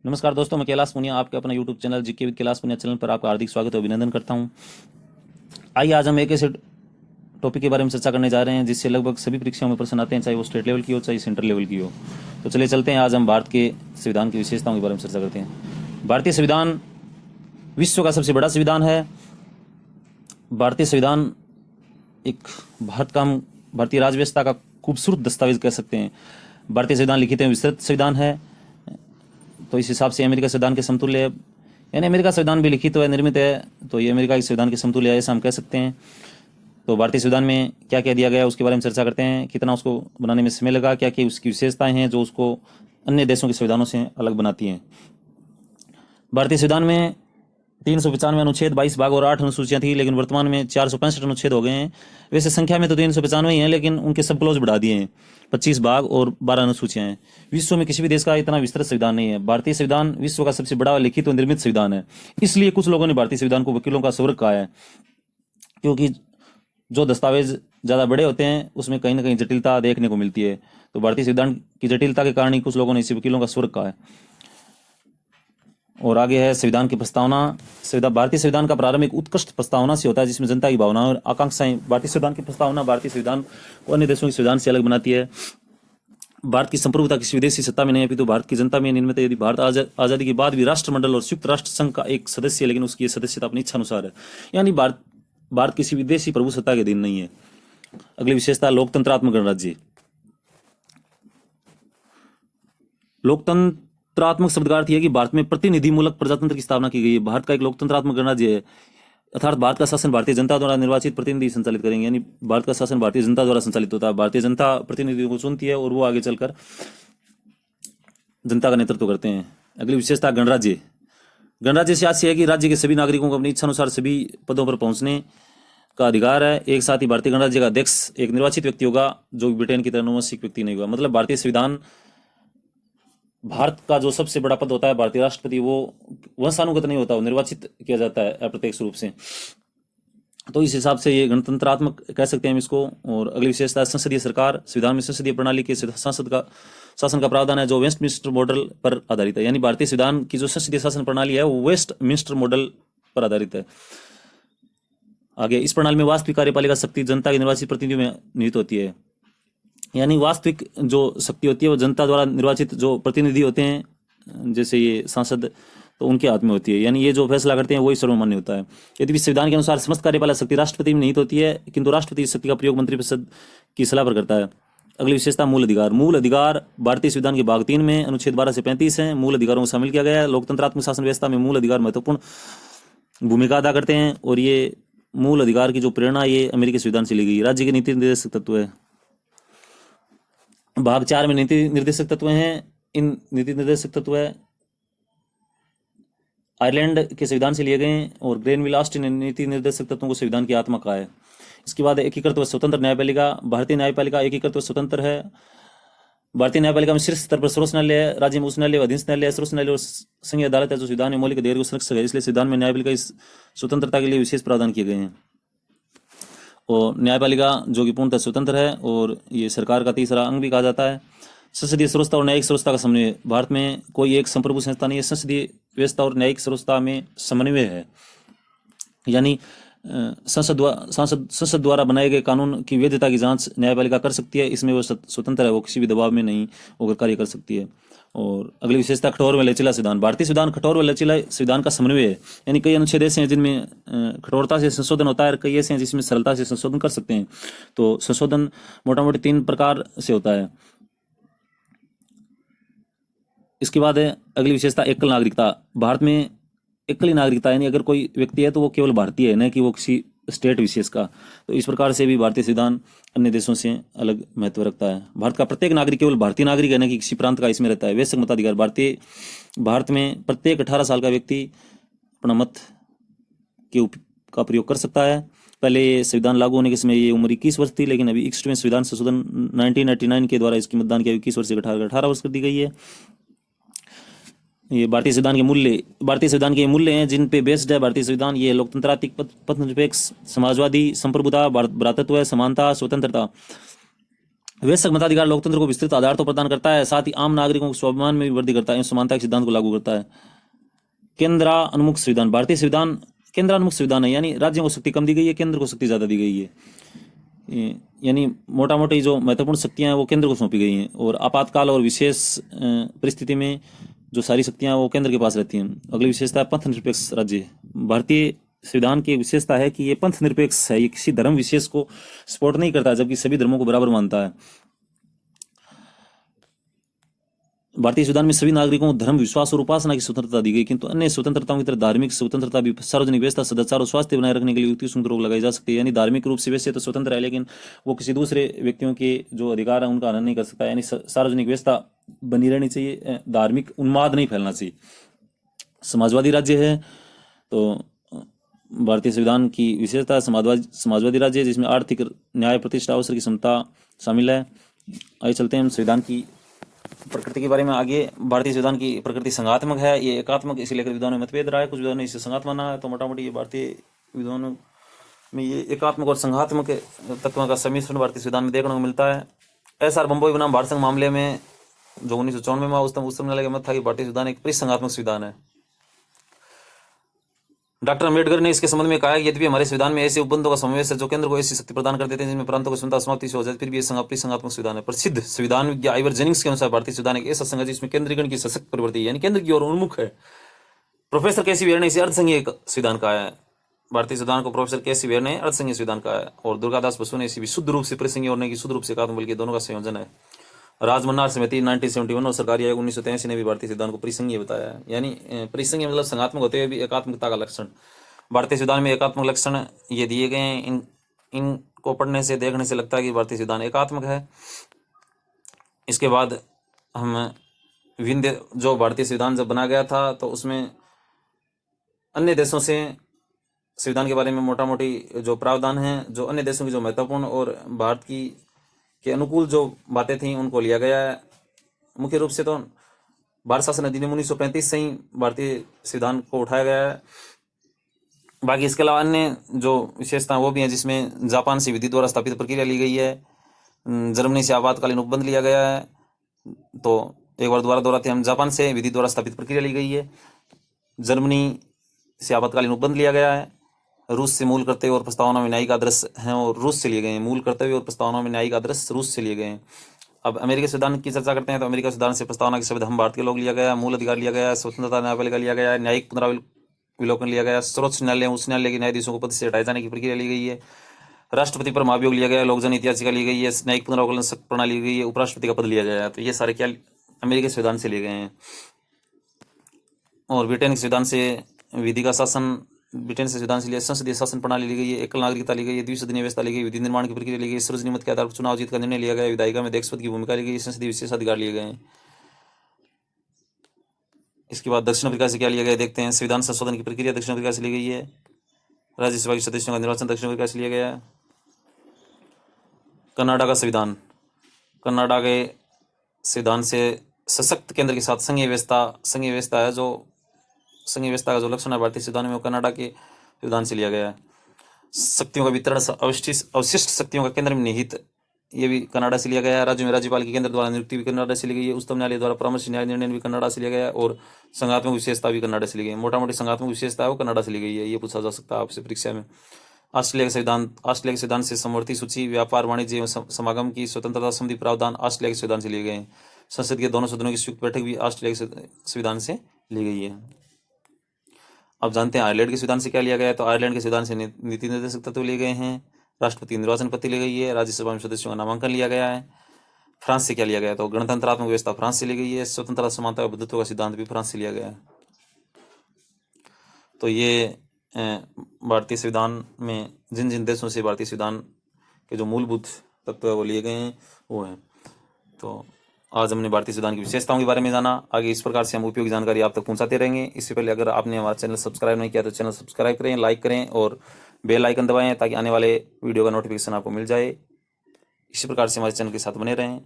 नमस्कार दोस्तों, मैं कैलाश पुनिया आपके अपना YouTube channel GK with Kailash Punia channel पर आपका हार्दिक स्वागत और अभिनंदन करता हूं। आइए आज हम एक ऐसे टॉपिक के बारे में चर्चा करने जा रहे हैं जिससे लगभग सभी परीक्षाओं में प्रश्न आते हैं, चाहे वो स्टेट लेवल की हो चाहे सेंट्रल लेवल की हो। तो चलिए चलते हैं, आज हम भारत के संविधान की विशेषताओं के बारे में चर्चा करते हैं। भारतीय संविधान विश्व का सबसे बड़ा संविधान है। भारतीय संविधान एक भारतीय राज्य व्यवस्था का खूबसूरत दस्तावेज कह सकते हैं। भारतीय संविधान लिखित एवं विस्तृत संविधान है, तो इस हिसाब से अमेरिका संविधान के समतुल्य है। यानी अमेरिका संविधान भी लिखित है, निर्मित है, तो ये अमेरिका के संविधान के समतुल्य है, ऐसा हम कह सकते हैं। तो भारतीय संविधान में क्या क्या दिया गया है उसके बारे में चर्चा करते हैं। कितना उसको बनाने में समय लगा, क्या क्या उसकी विशेषताएं हैं जो उसको अन्य देशों के संविधानों से अलग बनाती हैं। भारतीय संविधान में 395 अनुच्छेद, 22 भाग और 8 अनुसूचियां थी, लेकिन वर्तमान में 465 अनुच्छेद हो गए हैं। वैसे संख्या में तो 395 ही हैं, लेकिन उनके सब क्लोज बढ़ा दिए हैं। 25 भाग और 12 अनुसूचियां हैं। विश्व में किसी भी देश का इतना विस्तृत संविधान नहीं है। भारतीय संविधान विश्व का सबसे बड़ा लिखित और निर्मित संविधान है। इसलिए कुछ लोगों ने भारतीय संविधान को वकीलों का स्वर्ग कहा है, क्योंकि जो दस्तावेज ज़्यादा बड़े होते हैं उसमें कहीं ना कहीं जटिलता देखने को मिलती है। तो भारतीय संविधान की जटिलता के कारण ही कुछ लोगों ने इसे वकीलों का स्वर्ग कहा है। और आगे है संविधान की प्रस्तावना। भारतीय संविधान का प्रारंभ एक उत्कृष्ट प्रस्तावना से होता है, जिसमें जनता की भावनाएं और आकांक्षाएं। भारतीय संविधान की प्रस्तावना भारतीय संविधान को अन्य देशों के संविधान से अलग बनाती है। भारत की संप्रभुता किसी विदेशी सत्ता में नहीं है, तो भारत की जनता में निर्मित है। यदि भारत आजादी के बाद भी राष्ट्रमंडल और संयुक्त राष्ट्र संघ का एक सदस्य है, लेकिन उसकी सदस्यता अपनी इच्छा अनुसार है। यानी भारत किसी विदेशी प्रभु सत्ता के अधीन नहीं है। अगली विशेषता, लोकतंत्रात्मक गणराज्य। लोकतंत्रात्मक शब्द का अर्थ यह है कि भारत में प्रतिनिधिमूलक प्रजातंत्र की स्थापना की गई है। भारत का एक लोकतंत्रात्मक गणराज्य है, अर्थात भारत का शासन भारतीय जनता द्वारा निर्वाचित प्रतिनिधि संचालित करेंगे। यानी भारत का शासन भारतीय जनता द्वारा संचालित होता है। भारतीय जनता प्रतिनिधियों को चुनती है और वो आगे चलकर जनता का नेतृत्व करते हैं। अगली विशेषता, गणराज्य। गणराज्य से आशय है कि राज्य के सभी नागरिकों को अपनी इच्छा अनुसार सभी पदों पर पहुंचने का अधिकार है। एक साथ ही भारतीय गणराज्य का अध्यक्ष एक निर्वाचित व्यक्ति होगा, जो ब्रिटेन की तरह नोमसिक व्यक्ति नहीं होगा। मतलब भारतीय संविधान, भारत का जो सबसे बड़ा पद होता है भारतीय राष्ट्रपति, वो वंशानुगत नहीं होता, वो निर्वाचित किया जाता है अप्रत्यक्ष रूप से। तो इस हिसाब से ये गणतंत्रात्मक कह सकते हैं हम इसको। और अगली विशेषता, संसदीय सरकार। संविधान में संसदीय प्रणाली के संसद का शासन का प्रावधान है, जो वेस्टमिंस्टर मॉडल पर आधारित है। यानी भारतीय संविधान की जो संसदीय शासन प्रणाली है वो वेस्टमिंस्टर मॉडल पर आधारित है। आगे, इस प्रणाली में वास्तविक कार्यपालिका शक्ति जनता के निर्वाचित प्रतिनिधियों में निहित होती है। यानी वास्तविक जो शक्ति होती है वो जनता द्वारा निर्वाचित जो प्रतिनिधि होते हैं, जैसे ये सांसद, तो उनके हाथ में होती है। यानी ये जो फैसला करते हैं वही सर्वमान्य होता है। यदि संविधान के अनुसार समस्त कार्यपालक शक्ति राष्ट्रपति में निहित होती है, किंतु राष्ट्रपति इस शक्ति का प्रयोग मंत्रिपरिषद की सलाह पर करता है। अगली विशेषता, मूल अधिकार। मूल अधिकार भारतीय संविधान के भाग 3 में अनुच्छेद 12 से 35 है। मूल अधिकारों को शामिल किया गया है। लोकतंत्रात्मक शासन व्यवस्था में मूल अधिकार महत्वपूर्ण भूमिका अदा करते हैं, और ये मूल अधिकार की जो प्रेरणा ये अमेरिकी संविधान से ली गई। राज्य के नीति निर्देशक तत्व है। भाग 4 में नीति निर्देशक तत्व हैं। इन नीति निर्देशक तत्व आयरलैंड के संविधान से लिए गए हैं, और ग्रेनविल ऑस्टिन नीति निर्देशक तत्वों को संविधान की आत्मा कहा है। इसके बाद एकीकृत व स्वतंत्र न्यायपालिका। भारतीय न्यायपालिका एकीकृत व स्वतंत्र है। भारतीय न्यायपालिका में शीर्ष स्तर पर सर्वोच्च न्यायालय है, राज्य में उच्च न्यायालय, अधीनस्थ न्यायालय, सर्वोच्च न्यायालय और संघीय अदालत है, जो संविधान में मौलिक अधिकार को संरक्षक है। इसलिए संविधान में न्यायपालिका इस स्वतंत्रता के लिए विशेष प्रावधान किए गए हैं। और न्यायपालिका जो कि पूर्णतः स्वतंत्र है, और ये सरकार का तीसरा अंग भी कहा जाता है। संसदीय सर्वोच्चता और न्यायिक सर्वोच्चता का समन्वय। भारत में कोई एक संप्रभु संस्था नहीं है। संसदीय व्यवस्था और न्यायिक सर्वोच्चता में समन्वय है। यानी संसद द्वारा बनाए गए कानून की वैधता की जांच न्यायपालिका कर सकती है। इसमें वो स्वतंत्र है, वो किसी भी दबाव में नहीं होकर कार्य कर सकती है। और अगली विशेषता, कठोर व लचीला संविधान। भारतीय संविधान कठोर व लचीला संविधान का समन्वय है। यानी कई अनुच्छेद ऐसे हैं जिनमें कठोरता से संशोधन होता है, और कई ऐसे हैं जिसमें सरलता से संशोधन कर सकते हैं। तो संशोधन मोटा मोटी 3 प्रकार से होता है। इसके बाद है अगली विशेषता, एकल नागरिकता। भारत में एकल ही नागरिकता, यानी अगर कोई व्यक्ति है तो वो केवल भारतीय है, न कि वो किसी स्टेट विशेष का। तो इस प्रकार से भी भारतीय संविधान अन्य देशों से अलग महत्व रखता है। भारत का प्रत्येक नागरिक केवल भारतीय नागरिक है, न कि किसी प्रांत का इसमें रहता है। वैश्विक मताधिकार। भारत में प्रत्येक 18 साल का व्यक्ति अपना मत का प्रयोग कर सकता है। पहले संविधान लागू होने के समय ये उम्र 21 वर्ष थी, लेकिन अभी 61वें संविधान संशोधन 1989 के द्वारा इसकी मतदान की 21 वर्ष से 18 वर्ष कर दी गई है। ये भारतीय संविधान के मूल्य हैं जिन पे बेस्ड है भारतीय संविधान। ये लोकतंत्रात्मक, पथनिरपेक्ष, समाजवादी, संप्रभुता, भ्रातृत्व, समानता, स्वतंत्रता, वैश्विक मताधिकार लोकतंत्र को विस्तृत आधार तो प्रदान करता है, साथ ही आम नागरिकों के स्वाभिमान में भी वृद्धि करता है एवं समानता के सिद्धांत को लागू करता है। केंद्रानुमुख संविधान, भारतीय संविधान केंद्रानुमुख संविधान है, यानी राज्यों को शक्ति कम दी गई है, केंद्र को शक्ति ज्यादा दी गई है। यानी मोटा मोटी जो महत्वपूर्ण शक्तियां हैं वो केंद्र को सौंपी गई हैं, और आपातकाल और विशेष परिस्थिति में जो सारी शक्तियां वो केंद्र के पास रहती हैं। अगली विशेषता है पंथ निरपेक्ष राज्य है। भारतीय संविधान की एक विशेषता है कि ये पंथ निरपेक्ष है, ये किसी धर्म विशेष को सपोर्ट नहीं करता, जबकि सभी धर्मों को बराबर मानता है। भारतीय संविधान में सभी नागरिकों को धर्म, विश्वास और उपासना की स्वतंत्रता दी गई, किंतु अन्य स्वतंत्रताओं की तरह धार्मिक स्वतंत्रता भी सार्वजनिक व्यवस्था, सदाचार और स्वास्थ्य बनाए रखने के लिए युक्ति संग रोक लगाई जा सकती है। यानी धार्मिक रूप से वैसे तो स्वतंत्र है, लेकिन वो किसी दूसरे व्यक्तियों के जो अधिकार है उनका हनन नहीं कर सकता। यानी सार्वजनिक व्यवस्था बनी रहनी चाहिए, धार्मिक उन्माद नहीं फैलना चाहिए। समाजवादी राज्य है, तो भारतीय संविधान की विशेषता समाजवादी राज्य है, जिसमें आर्थिक न्याय, प्रतिष्ठा, अवसर की क्षमता शामिल है। आइए चलते हैं हम संविधान की प्रकृति के बारे में आगे। भारतीय संविधान की प्रकृति संघात्मक है, ये एकात्मक इसे लेकर विद्वानों में मतभेद रहा है, कुछ विद्वानों ने इसे संघात माना है। तो मोटा मोटी ये भारतीय विद्वानों में ये एकात्मक और संघात्मक तत्वों का सम्मिश्रण भारतीय संविधान में देखने को मिलता है। एस.आर. बंबोई बनाम भारत संघ मामले में जो 1994 में उस समय मत था कि भारतीय संविधान एक परिसंघात्मक संविधान है। डॉक्टर अम्बेडकर ने इसके संबंध में कहा कि यद्यपि हमारे संविधान में ऐसे उपबंधों का समावेश है जो केंद्र को ऐसी शक्ति प्रदान कर देते हैं जिनमें प्रांतों की क्षमता समाप्ति से हो जाए, फिर भी यह परिसंघात्मक संविधान है। प्रसिद्ध संविधान विज्ञ आइवर जेनिंग्स के अनुसार भारतीय संविधान एक ऐसा संघ है जिसमें केंद्रीकरण की सशक्त प्रवृत्ति यानी केंद्र की ओर उन्मुख है। प्रोफेसर केसी वेयर ने इसे अर्धसंघीय संविधान कहा है। भारतीय संविधान को प्रोफेसर केसी वेयर ने अर्धसंघीय संविधान कहा है, और दुर्गादास बसु ने इसे विशुद्ध रूप से परिसंघीय और नहीं शुद्ध रूप से एकात्मक बल्कि दोनों का संयोजन है। राजमन्नार समिति 1971 और सरकारी आयोग 1983 ने भी भारतीय संविधान को परिसंघीय बताया है। यानी परिसंघीय मतलब संघात्मक होते हुए भी एकात्मकता का लक्षण। भारतीय संविधान में एकात्मक लक्षण ये दिए गए हैं। इनको पढ़ने से देखने से लगता है कि भारतीय संविधान एकात्मक है। इसके बाद हम विभिन्न जो भारतीय संविधान जब बना गया था तो उसमें अन्य देशों से संविधान के बारे में मोटा मोटी जो प्रावधान हैं, जो अन्य देशों की जो महत्वपूर्ण और भारत की के अनुकूल जो बातें थी उनको लिया गया है। मुख्य रूप से तो भारत शासन अधिनियम 1935 से ही भारतीय संविधान को उठाया गया है। बाकी इसके अलावा अन्य जो विशेषता वो भी हैं, जिसमें जापान से विधि द्वारा स्थापित प्रक्रिया ली गई है, जर्मनी से आपातकालीन उपबंध लिया गया है। तो एक बार दोबारा दोहराते हैं हम, जापान से विधि द्वारा स्थापित प्रक्रिया ली गई है, जर्मनी से आपातकालीन उपबंध लिया गया है, रूस से मूल कर्तव्य और प्रस्तावना में न्यायिक आदर्श हैं और रूस से लिए गए हैं। मूल कर्तव्य और प्रस्तावना में न्यायिक आदर्श रूस से लिए गए हैं। अब अमेरिकी संविधान की चर्चा करते हैं तो अमेरिका संविधान से प्रस्तावना के शब्द हम भारत के लोग लिया गया है, मूल अधिकार लिया गया है, स्वतंत्रता न्यायपालिका लिया गया है, न्यायिक पुनरावलोकन लिया गया है, सर्वोच्च न्यायालय उच्च न्यायालय के न्यायाधीशों को पद से हटाए जाने की प्रक्रिया ली गई है, राष्ट्रपति पर महाभियोग लिया गया है, लोकजन याचिका ली गई है, न्यायिक पुनरावलोकन प्रणाली ली गई है, उपराष्ट्रपति का पद लिया गया है। तो ये सारे क्या अमेरिकी संविधान से लिए गए हैं। और ब्रिटेन के संविधान से विधि का शासन, ब्रिटेन से संविधान से लिया, संसदीय शासन प्रणाली ली गई है, एकल नागरिकता ली गई है, द्विसदनीय व्यवस्था ली गई, विधि निर्माण की प्रक्रिया ली गई, सर्वजनिक मत के आधार पर चुनाव जीत का निर्णय लिया गया, विधायिका में अध्यक्ष पद की भूमिका ली गई, संसदीय विशेषाधिकार लिए गए। इसके बाद दक्षिण अफ्रीका से क्या लिया गया देखते हैं। संविधान संशोधन की प्रक्रिया दक्षिण अफ्रीका से ली गई है। राज्यसभा के सदस्यों का निर्वाचन दक्षिण अफ्रीका से लिया गया है। कनाडा का संविधान, कनाडा के संविधान से सशक्त केंद्र के साथ संघीय व्यवस्था है, जो संघीय व्यवस्था का जो लक्षण है भारतीय संविधान में वो कनाडा के संविधान से लिया गया है। शक्तियों का वितरण, अवशिष्ट शक्तियों का केंद्र में निहित, ये भी कनाडा से लिया गया है। राज्य में राज्यपाल के केंद्र द्वारा नियुक्ति भी कनाडा से ली गई है। उच्चतम न्यायालय द्वारा परामर्श न्याय निर्णय भी कनाडा से लिया गया है। और संघात्मक विशेषता भी कनाडा से ली गई है। मोटा मोटी संघात्मक विशेषता है वो कनाडा से ली गई है, ये पूछा जा सकता है आपसे परीक्षा में। ऑस्ट्रेलिया के संविधान से समवर्ती सूची, व्यापार, वाणिज्य एवं समागम की स्वतंत्रता संबंधी प्रावधान ऑस्ट्रेलिया के संविधान से लिए गए हैं। संसद के दोनों सदनों की संयुक्त बैठक भी ऑस्ट्रेलिया के संविधान से ली गई है। अब जानते हैं आयरलैंड के संविधान से क्या लिया गया है। तो आयरलैंड के संविधान से नीति निर्देशक तत्व लिए गए हैं, राष्ट्रपति निर्वाचन पद्धति ली गई है, राज्यसभा में सदस्यों का नामांकन लिया गया है। फ्रांस से क्या लिया गया है। तो गणतंत्रात्मक व्यवस्था फ्रांस से ली गई है। स्वतंत्रता, समानता और बंधुत्व का सिद्धांत भी फ्रांस से लिया गया है। तो ये भारतीय संविधान में जिन जिन देशों से भारतीय संविधान के जो मूलभूत तत्व वो लिए गए हैं वो हैं। तो आज हमने भारतीय संविधान की विशेषताओं के बारे में जाना। आगे इस प्रकार से हम उपयोगी जानकारी आप तक पहुंचाते रहेंगे। इससे पहले अगर आपने हमारा चैनल सब्सक्राइब नहीं किया तो चैनल सब्सक्राइब करें, लाइक करें और बेल आइकन दबाएं ताकि आने वाले वीडियो का नोटिफिकेशन आपको मिल जाए। इसी प्रकार से हमारे चैनल के साथ बने रहें।